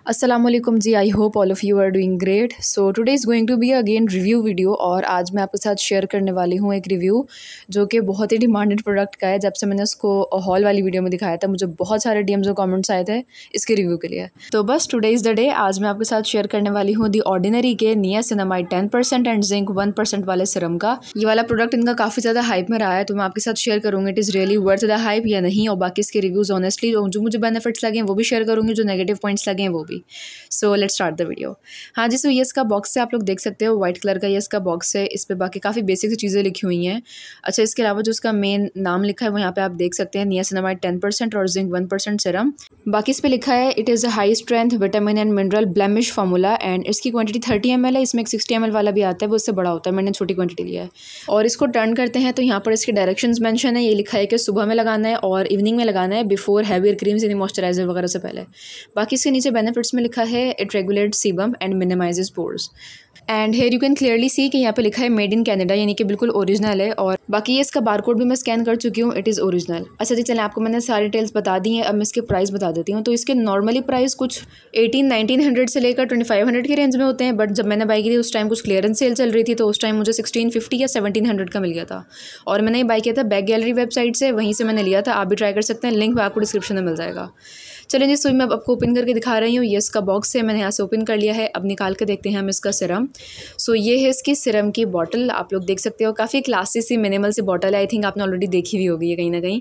अस्सलामुअलैकुम जी, I hope all of you are doing great. So today is going to be again review video और आज मैं आपके साथ शेयर करने वाली हूँ एक रिव्यू जो कि बहुत ही डिमांडेड प्रोडक्ट का है। जब से मैंने उसको हॉल वाली वीडियो में दिखाया था मुझे बहुत सारे डीएम्स और कमेंट्स आए थे इसके रिव्यू के लिए। तो बस टुडे इज़ द डे। आज मैं आपके साथ शेयर करने वाली हूँ दी ऑर्डिनरी के नियासिनामाइड 10% एंड जिंक 1% वाले सिरम का। ये वाला प्रोडक्ट इनका काफ़ी ज़्यादा हाइप में रहा है, तो मैं आपके साथ शेयर करूँगी it is really worth the hype या नहीं, और बाकी इसके रिव्यूज़ ऑनेस्टली जो मुझे बेनिफिट्स लगे वो भी शेयर करूँगी, जो नेगेटिव पॉइंट्स लगे हैं वो भी। So let's start the video. हाँ जी, सो ये इसका बॉक्स है, आप लोग देख सकते हो वाइट कलर का ये इसका बॉक्स है। इस पे बाकी काफ़ी बेसिक सी चीज़ें लिखी हुई हैं। अच्छा, इसके अलावा जो इसका मेन नाम लिखा है वो यहाँ पे आप देख सकते हैं, नियासिनामाइड 10% और जिंक 1% सिरम। बाकी इस पे लिखा है it is a high strength vitamin and mineral blemish formula and इसकी क्वांटिटी 30 ml है। इसमें एक 60 ml वाला भी आता है, वो इससे बड़ा होता है, मैंने छोटी क्वांटिटी लिया है। और इसको टर्न करते हैं तो यहाँ पर इसके डायरेक्शंस मेंशन है। ये लिखा है कि सुबह में लगाना है और इवनिंग में लगाना है बिफोर हैवियर क्रीम्स यानी मॉइस्चराइजर वगैरह से पहले। बाकी इसके नीचे बेनिफिट्स में लिखा है it regulates sebum and minimises pores and here you can clearly see कि यहाँ पे लिखा है मेड इन कनाडा, यानी कि बिल्कुल ओरिजिनल है। और बाकी ये इसका बारकोड भी मैं स्कैन कर चुकी हूँ, इट इज़ ओरिजिनल। अच्छा जी, चलें, आपको मैंने सारी डिटेल्स बता दी हैं, अब मैं इसके प्राइस बता देती हूँ। तो इसके नॉर्मली प्राइस कुछ 1900 से लेकर 2500 के रेंज में होते हैं, बट जब मैंने बाई की थी उस टाइम कुछ क्लियरेंस सेल चल रही थी, तो उस टाइम मुझे 1650 या 1700 का मिल गया था। और मैंने ये बाई किया था बैग गैलरी वेबसाइट से, वहीं से मैंने लिया था। आप भी ट्राई कर सकते हैं, लिंक आपको डिस्क्रिप्शन में मिल जाएगा। चलें जी, सो मैं आपको ओपन करके दिखा रही हूँ। ये इसका बॉक्स है, मैंने यहाँ से ओपन कर लिया है। अब निकाल के देखते हैं हम इसका सिरम। सो ये है इसकी सिरम की बॉटल, आप लोग देख सकते हो काफ़ी क्लासी सी मिनिमल सी बॉटल है। आई थिंक आपने ऑलरेडी देखी हुई होगी ये कहीं ना कहीं।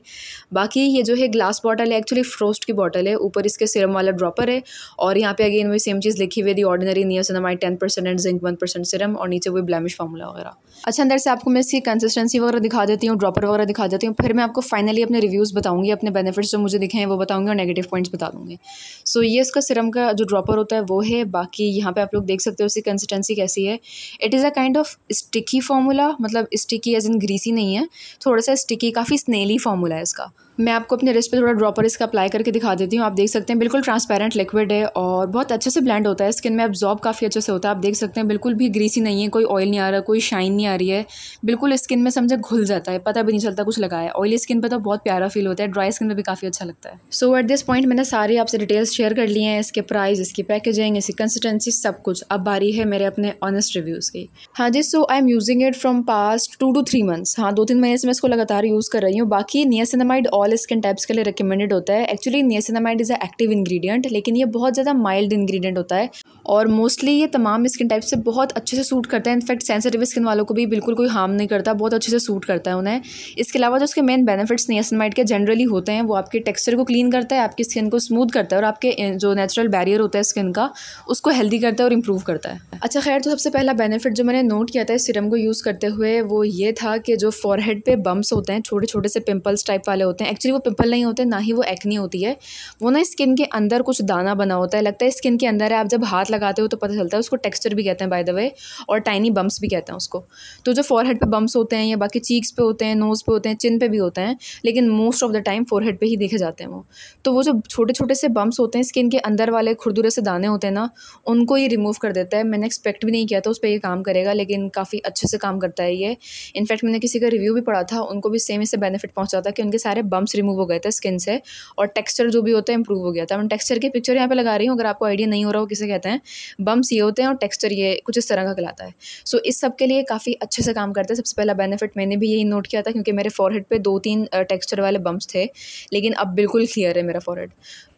बाकी ये जो है ग्लास बॉटल है, एक्चुअली फ्रोस्ट की बॉटल है। ऊपर इसके सिरम वाला ड्रॉपर है और यहाँ पे अगेन वही सेम चीज़ लिखी हुई है, The Ordinary niacinamide 10% and zinc 1% serum, और नीचे वही ब्लेमिश फार्मूला वगैरह। अच्छा, अंदर से आपको मैं इसकी कंसिस्टेंसी वगैरह दिखा देती हूँ, ड्रॉपर वगैरह दिखा देती हूँ, फिर मैं आपको फाइनली अपने रिव्यूज़ बताऊँगी, अपने बेनिफिट्स जो मुझे दिखे हैं वो बताऊँगी और नेगेटिव पॉइंट्स बता दूँगी। सो ये इसका सिरम का जो ड्रॉपर होता है वो है। बाकी यहाँ पे आप लोग देख सकते हो इसकी कंसिस्टेंसी कैसी है। It is a kind of sticky formula, मतलब स्टिकी एज इन ग्रीसी नहीं है, थोड़ा सा स्टिकी, काफ़ी स्नेली फार्मूला है इसका। मैं आपको अपने रिस्ट पे थोड़ा ड्रॉपर इसका अप्लाई करके दिखा देती हूँ। आप देख सकते हैं बिल्कुल ट्रांसपेरेंट लिक्विड है और बहुत अच्छे से ब्लेंड होता है, स्किन में एब्जॉर्ब काफ़ी अच्छे से होता है। आप देख सकते हैं बिल्कुल भी ग्रीसी नहीं है, कोई ऑयल नहीं आ रहा, कोई शाइन नहीं आ रही है, बिल्कुल स्किन में समझे घुल जाता है, पता भी नहीं चलता कुछ लगाया है। ऑयली स्किन पे तो बहुत प्यारा फील होता है, ड्राई स्किन पे भी काफ़ी अच्छा लगता है। सो एट दिस पॉइंट मैंने सारी आपसे डिटेल्स शेयर कर ली हैं, इसके प्राइस, इसकी पैकेजिंग, इसकी कंसिस्टेंसी, सब कुछ। अब बारी है मेरे अपने ऑनेस्ट रिव्यूज़ की। हाँ जी, so I am using it from past 2 to 3 months। हाँ, 2-3 महीने से मैं इसको लगातार यूज़ कर रही हूँ। बाकी नियासिनामाइड ऑल स्किन टाइप्स के लिए रिकमेंडेड होता है। Actually niacinamide is a active ingredient, लेकिन ये बहुत ज़्यादा माइल्ड इंग्रेडिएंट होता है और मोस्टली ये तमाम स्किन टाइप से बहुत अच्छे से सूट करता है। इनफैक्ट सेंसिटिव स्किन वालों को भी बिल्कुल कोई हार्म नहीं करता, बहुत अच्छे से सूट करता है उन्हें। इसके अलावा जो उसके मेन बेनिफिट्स नियासिनामाइड के जनरली होते हैं वो आपके टेक्सचर को क्लीन करता है, आपकी स्किन को स्मूथ करता है और आपके जो नेचुरल बैरियर होता है स्किन का उसको हेल्दी करता है और इम्प्रूव करता है। अच्छा खैर, तो सबसे पहला बेनिफिट जो मैंने नोट किया था इस सीरम को यूज़ करते हुए वो ये था कि जो फॉरहेड पे बम्प्स होते हैं, छोटे छोटे से पिंपल्स टाइप वाले होते हैं, एक्चुअली वो पिंपल नहीं होते, ना ही वो एक्नी होती है, वो ना स्किन के अंदर कुछ दाना बना होता है, लगता है स्किन के अंदर है। आप जब हाथ लगाते हो तो पता चलता है, उसको टेक्सचर भी कहते हैं बाय द वे, और टाइनी बम्प्स भी कहते हैं उसको। तो जो फॉरहेड पे बम्प्स होते हैं या बाकी चीक्स पे होते हैं, नोज़ पे होते हैं, चिन पे भी होते हैं, लेकिन most of the time forehead पे ही देखे जाते हैं वो। तो वो जो छोटे छोटे से बम्प्स होते हैं स्किन के अंदर वाले खुरदुरे से दाने होते हैं ना, उनको ये रिमूव कर देता है। मैंने एक्सपेक्ट भी नहीं किया था उस पर ये काम करेगा, लेकिन काफ़ी अच्छे से काम करता है ये। इनफैक्ट मैंने किसी का रिव्यू भी पढ़ा था, उनको भी सेम इससे बेनिफिट पहुंचा था कि उनके सारे बम्प्स रिमूव हो गए थे स्किन से और टेक्सचर जो भी होता है इंप्रूव हो गया था। मैं टेक्सचर की पिक्चर यहाँ पे लगा रही हूँ, अगर आपको आइडिया नहीं हो रहा हो किसे कहते हैं। बम्प्स ये होते हैं और टेक्सचर ये कुछ इस तरह का कहलाता है। सो इस सब के लिए काफ़ी अच्छे से काम करता है। सबसे पहला बेनिफिट मैंने भी यही नोट किया था, क्योंकि मेरे फॉरहेड पे 2-3 टेक्सचर वाले बम्प्स थे, लेकिन अब बिल्कुल क्लियर है मेरा फॉरहेड।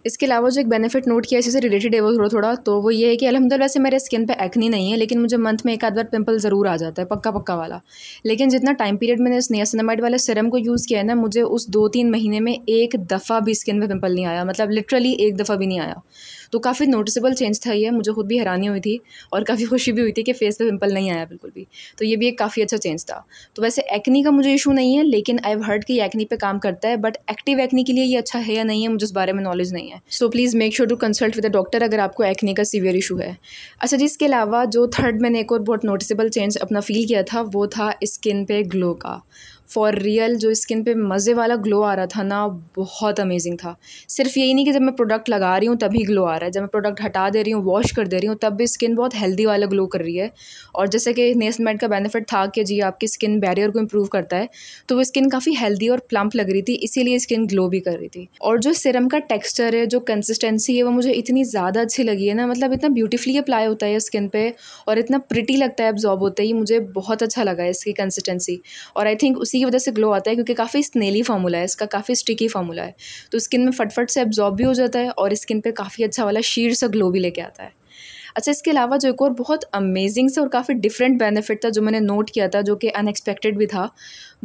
इसके अलावा जो एक बेनिफिट नोट किया इसी से रिलेटेड है वो थोड़ा, तो वो ये है कि अल्हम्दुलिल्लाह वैसे मेरे स्किन पे एक्नी नहीं है, लेकिन मुझे मंथ में एक आध बार पिंपल ज़रूर आ जाता है, पक्का पक्का वाला। लेकिन जितना टाइम पीरियड मैंने इस नियासिनामाइड वाले सीरम को यूज़ किया है ना, मुझे उस 2-3 महीने में एक दफ़ा भी स्किन पे पिंपल नहीं आया, मतलब लिटरली एक दफ़ा भी नहीं आया। तो काफ़ी नोटिसेबल चेंज था ये, मुझे खुद भी हैरानी हुई थी और काफ़ी खुशी भी हुई थी कि फेस पे पिंपल नहीं आया बिल्कुल भी। तो ये भी एक काफ़ी अच्छा चेंज था। तो वैसे एक्नी का मुझे इशू नहीं है, लेकिन आई हैव हर्ड कि एक्नी पे काम करता है, बट एक्टिव एक्नी के लिए ये अच्छा है या नहीं है मुझे उस बारे में नॉलेज नहीं है। So please make sure to consult with a doctor अगर आपको एक्नी का सीवियर इशू है। अच्छा जी, इसके अलावा जो थर्ड मैंने एक और बहुत नोटिसेबल चेंज अपना फील किया था वो था स्किन पे ग्लो का। फॉर रियल जो स्किन पे मज़े वाला ग्लो आ रहा था ना, बहुत अमेजिंग था। सिर्फ यही नहीं कि जब मैं प्रोडक्ट लगा रही हूँ तभी ग्लो आ रहा है, जब मैं प्रोडक्ट हटा दे रही हूँ, वॉश कर दे रही हूँ, तब भी स्किन बहुत हेल्दी वाला ग्लो कर रही है। और जैसे कि नियासिनामाइड का बेनिफिट था कि जी आपकी स्किन बैरियर को इम्प्रूव करता है, तो वो स्किन काफ़ी हेल्दी और प्लम्प लग रही थी, इसीलिए स्किन ग्लो भी कर रही थी। और जो सीरम का टेक्सचर है, जो कंसिस्टेंसी है, वो मुझे इतनी ज़्यादा अच्छी लगी है ना, मतलब इतना ब्यूटीफुली अप्लाई होता है स्किन पे और इतना प्रिटी लगता है एब्जॉर्ब होते ही, मुझे बहुत अच्छा लगा है इसकी कंसिस्टेंसी। और आई थिंक उसी की वजह से ग्लो आता है, क्योंकि काफ़ी स्नेली फार्मूला है इसका, काफ़ी स्टिकी फार्मूला है, तो स्किन में फटफट से एब्जॉर्ब भी हो जाता है और स्किन पे काफ़ी अच्छा वाला शीर सा ग्लो भी लेके आता है। अच्छा, इसके अलावा जो एक और बहुत अमेजिंग सा और काफ़ी डिफरेंट बेनिफिट था जो मैंने नोट किया था, जो कि अनएक्सपेक्टेड भी था,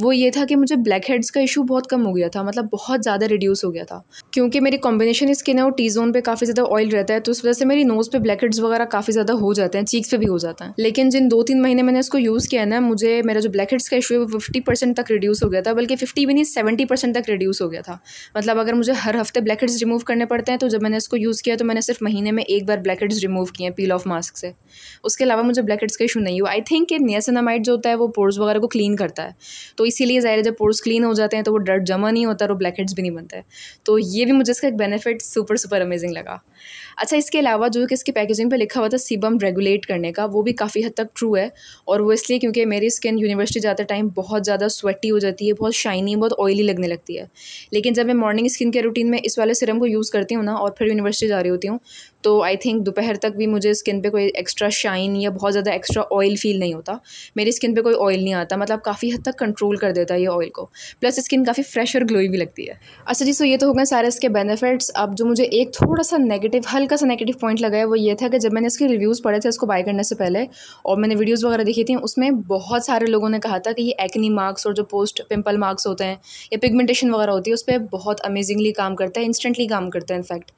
वो ये था कि मुझे ब्लैक हेड्स का इशू बहुत कम हो गया था, मतलब बहुत ज़्यादा रिड्यूस हो गया था। क्योंकि मेरी कॉम्बिनेशन स्किन है और टी जोन पे काफ़ी ज़्यादा ऑयल रहता है, तो उस वजह से मेरी नोज़ पे ब्लैक हेड्स वगैरह काफ़ी ज़्यादा हो जाते हैं, चीक्स पे भी हो जाता है। लेकिन जिन 2-3 महीने मैंने इसको यूज़ किया है ना, मुझे मेरा जो ब्लैक हेड्स का इशू है वो 50% तक रिड्यूस हो गया था, बल्कि 50 भी नहीं 70% तक रिड्यूस हो गया था। मतलब अगर मुझे हर हफ्ते ब्लैक हेड्स रिमूव करने पड़ते हैं, तो जब मैंने इसको यूज़ किया तो मैंने सिर्फ महीने में एक बार ब्लैक हेड्स रिमूव किए हैं पील ऑफ मास्क से। उसके अलावा मुझे ब्लैक हेड्स का इशू नहीं हुआ। आई थिंक कि नियासिनामाइड जो होता है वो पोर्स वगैरह को क्लीन करता है, तो इसीलिए ज़ाहिर है जब पोर्स क्लीन हो जाते हैं तो वो डर्ट जमा नहीं होता और वो ब्लैक हेड्स भी नहीं बनते हैं। तो ये भी मुझे इसका एक बेनिफिट सुपर सुपर अमेजिंग लगा। अच्छा, इसके अलावा जो कि इसकी पैकेजिंग पे लिखा हुआ था सीबम रेगुलेट करने का, वो भी काफ़ी हद तक ट्रू है। और वो इसलिए क्योंकि मेरी स्किन यूनिवर्सिटी जाते टाइम बहुत ज़्यादा स्वेटी हो जाती है, बहुत शाइनी, बहुत ऑयली लगने लगती है। लेकिन जब मैं मॉर्निंग स्किन केयर रूटीन में इस वाले सीरम को यूज़ करती हूँ ना और फिर यूनिवर्सिटी जा रही होती हूँ, तो आई थिंक दोपहर तक भी मुझे स्किन पे कोई एक्स्ट्रा शाइन या बहुत ज़्यादा एक्स्ट्रा ऑयल फील नहीं होता। मेरी स्किन पे कोई ऑयल नहीं आता, मतलब काफ़ी हद तक कंट्रोल कर देता है ये ऑयल को। प्लस स्किन काफ़ी फ्रेश और ग्लोई भी लगती है। अच्छा जी, सो ये तो हो गए सारे इसके बेनिफिट्स। अब जो मुझे एक थोड़ा सा नेगेटिव, हल्का सा नेगेटिव पॉइंट लगा है, वो ये था कि जब मैंने इसके रिव्यूज़ पढ़े थे इसको बाय करने से पहले और मैंने वीडियोज़ वगैरह देखी थी, उसमें बहुत सारे लोगों ने कहा था कि ये एक्नी मार्क्स और जो पोस्ट पिंपल मार्क्स होते हैं या पिगमेंटेशन वगैरह होती है उस पर बहुत अमेजिंगली काम करता है, इंस्टेंटली काम करता है इनफैक्ट।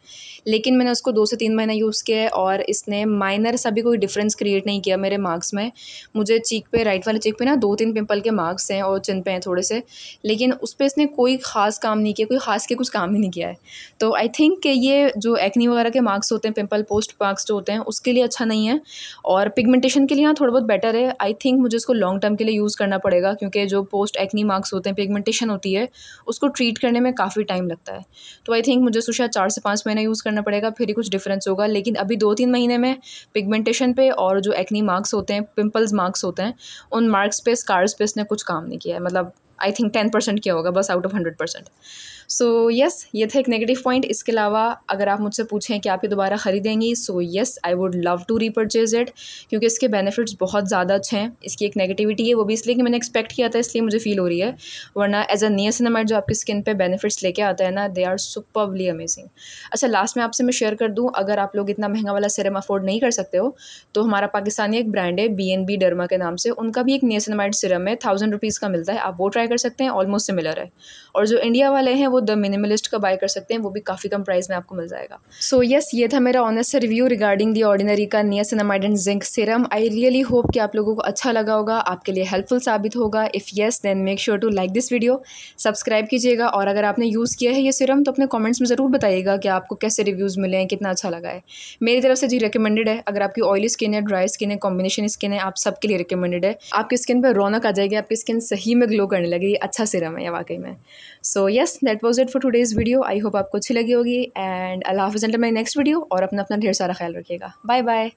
लेकिन मैंने उसको 2 से 3 महीना यूज़ किया है और इसने माइनर सा भी कोई डिफरेंस क्रिएट नहीं किया मेरे मार्क्स में। मुझे चीक पे, राइट वाले चीक पे ना 2-3 पिंपल के मार्क्स हैं और चिन पे हैं थोड़े से, लेकिन उस पर इसने कोई ख़ास काम नहीं किया, कोई ख़ास के कुछ काम ही नहीं किया है। तो आई थिंक कि ये जो एक्नी वगैरह के मार्क्स होते हैं, पिंपल पोस्ट मार्क्स जो होते हैं, उसके लिए अच्छा नहीं है। और पिगमेंटेशन के लिए हाँ थोड़ा बहुत बेटर है। आई थिंक मुझे इसको लॉन्ग टर्म के लिए यूज़ करना पड़ेगा, क्योंकि जो पोस्ट एक्नी मार्क्स होते हैं, पिगमेंटेशन होती है, उसको ट्रीट करने में काफ़ी टाइम लगता है। तो आई थिंक मुझे इसको शायद 4 से 5 महीने यूज़ करना पड़ेगा, फिर ही कुछ डिफरेंस होगा। लेकिन अभी 2-3 महीने में पिगमेंटेशन पे और जो एक्नी मार्क्स होते हैं, पिंपल्स मार्क्स होते हैं, उन मार्क्स पे, स्कार्स पे इसने कुछ काम नहीं किया है। मतलब आई थिंक 10% किया होगा बस आउट ऑफ 100%। सो यस, ये था एक नेगेटिव पॉइंट। इसके अलावा अगर आप मुझसे पूछें कि आप ये दोबारा ख़रीदेंगी, so yes, I would love to repurchase it, क्योंकि इसके बेनिफिट्स बहुत ज़्यादा अच्छे हैं। इसकी एक नेगेटिविटी है, वो भी इसलिए कि मैंने एक्सपेक्ट किया था, इसलिए मुझे फील हो रही है। वरना एज अ नियासिनामाइड जो आपकी स्किन पे बेनिफिट्स लेके आता है ना, दे आर सुपर्बली अमेजिंग। अच्छा, लास्ट में आपसे मैं शेयर कर दूँ, अगर आप लोग इतना महंगा वाला सीरम अफोर्ड नहीं कर सकते हो, तो हमारा पाकिस्तानी एक ब्रांड है BNB डर्मा के नाम से, उनका भी एक नियासिनामाइड सीरम है, 1000 रुपीज़ का मिलता है, आप वो ट्राई कर सकते हैं, ऑलमोस्ट सिमिलर है। और जो इंडिया वाले हैं वो द मिनिमलिस्ट का बाय कर सकते हैं, वो भी काफ़ी कम प्राइस में आपको मिल जाएगा। सो यस, ये था मेरा honest review regarding The Ordinary का niacinamide and zinc serum. I really hope कि आप लोगों को अच्छा लगा होगा, आपके लिए हेल्पफुल साबित होगा। If yes, then make sure to like this video, subscribe कीजिएगा। और अगर आपने यूज़ किया है ये सीरम तो अपने कॉमेंट्स में ज़रूर बताइएगा कि आपको कैसे रिव्यूज़ मिले हैं, कितना अच्छा लगा है। मेरी तरफ से जी रिकमेंडेड है। अगर आपकी ऑयली स्किन है, ड्राई स्किन है, कॉम्बिनेशन स्किन है, आप सबके लिए रिकमेंडेड है। आपकी स्किन पर रौनक आ जाएगी, आपकी स्किन सही में ग्लो करने लगेगी। अच्छा सीरम है ये वाकई में। So yes, that was it for today's video. I hope आपको अच्छी लगी होगी एंड अल्लाह हाफ़िज़, अंटिल माय नेक्स्ट वीडियो। और अपना ढेर सारा ख्याल रखिएगा। Bye bye.